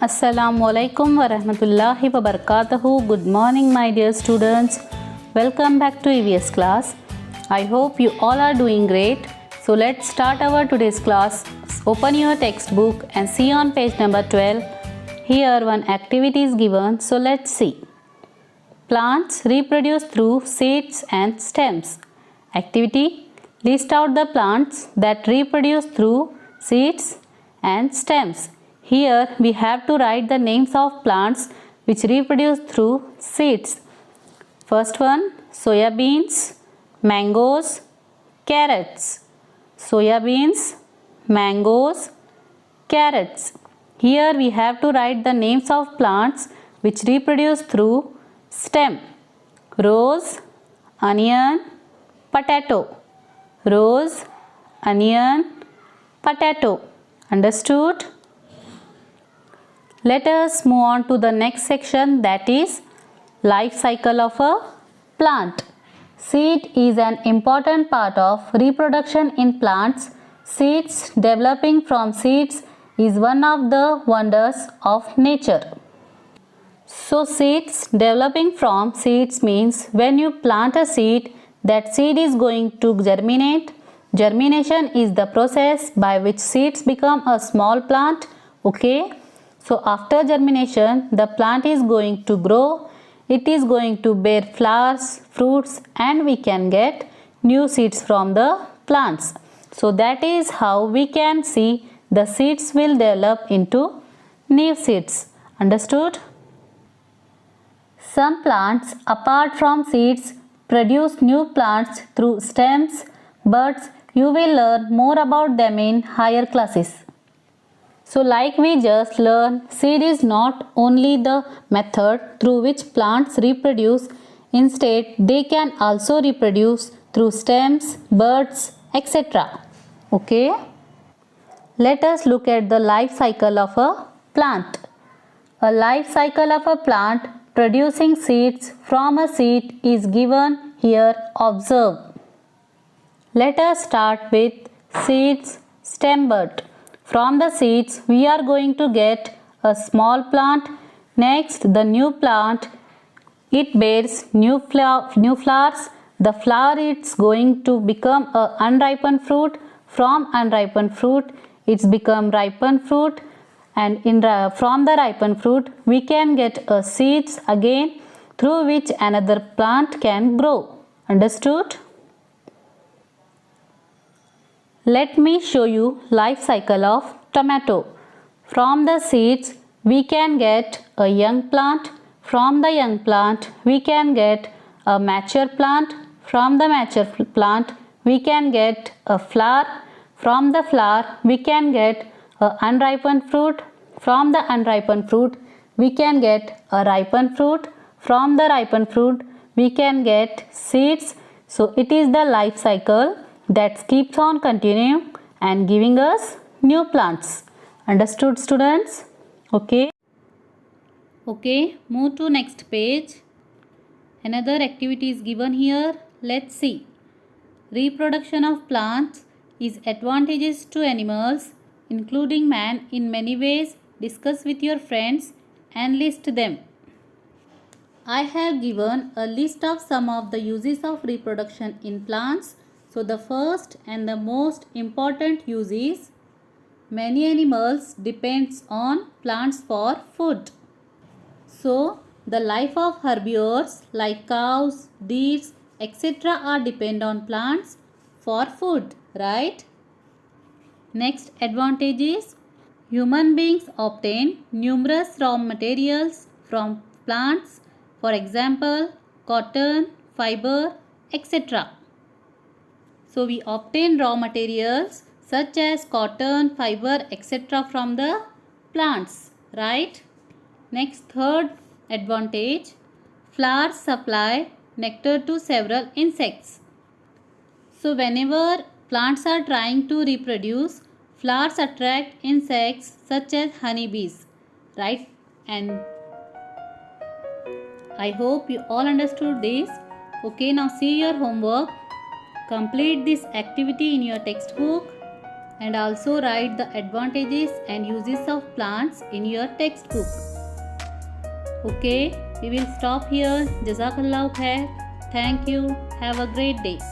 Assalamualaikum warahmatullahi wabarakatuh. Good morning my dear students. Welcome back to EVS class. I hope you all are doing great. So let's start our today's class. Open your textbook and see on page number 12. Here one activity is given. So let's see. Plants reproduce through seeds and stems. Activity: list out the plants that reproduce through seeds and stems. Here we have to write the names of plants which reproduce through seeds. First one, soya beans, mangoes, carrots. Soya beans, mangoes, carrots. Here we have to write the names of plants which reproduce through stem. Rose, onion, potato. Rose, onion, potato. Understood? Let us move on to the next section, that is life cycle of a plant. Seed is an important part of reproduction in plants. Seeds developing from seeds is one of the wonders of nature. So seeds developing from seeds means when you plant a seed, that seed is going to germinate. Germination is the process by which seeds become a small plant. Okay. So after germination, the plant is going to grow. It is going to bear flowers, fruits, and we can get new seeds from the plants. So that is how we can see the seeds will develop into new seeds. Understood? Some plants apart from seeds produce new plants through stems, but you will learn more about them in higher classes. So like we just learned, seed is not only the method through which plants reproduce, instead they can also reproduce through stems, buds, etc. Okay? Let us look at the life cycle of a plant. A life cycle of a plant producing seeds from a seed is given here. Observe. Let us start with seeds, stem, bud. From the seeds, we are going to get a small plant. Next, the new plant, it bears new flowers. The flower is going to become a unripened fruit. From unripened fruit, it's become ripened fruit. And from the ripened fruit, we can get a seeds again through which another plant can grow. Understood? Let me show you life cycle of tomato. From the seeds we can get a young plant. From the young plant we can get a mature plant. From the mature plant we can get a flower. From the flower we can get a unripened fruit. From the unripened fruit we can get a ripened fruit. From the ripened fruit we can get seeds. So it is the life cycle that keeps on continuing and giving us new plants. Understood, students? Okay. Okay, move to next page. Another activity is given here. Let's see. Reproduction of plants is advantageous to animals, including man, in many ways. Discuss with your friends and list them. I have given a list of some of the uses of reproduction in plants. So the first and the most important use is many animals depends on plants for food. So the life of herbivores like cows, deer, etc. are depend on plants for food, right? Next advantage is human beings obtain numerous raw materials from plants, for example cotton, fiber, etc. So we obtain raw materials such as cotton, fiber, etc. from the plants, right? Next, third advantage, flowers supply nectar to several insects. So whenever plants are trying to reproduce, flowers attract insects such as honeybees, right? And I hope you all understood this. Okay, now see your homework. Complete this activity in your textbook. and also write the advantages and uses of plants in your textbook. Okay, we will stop here. Jazakallah khair. Thank you. Have a great day.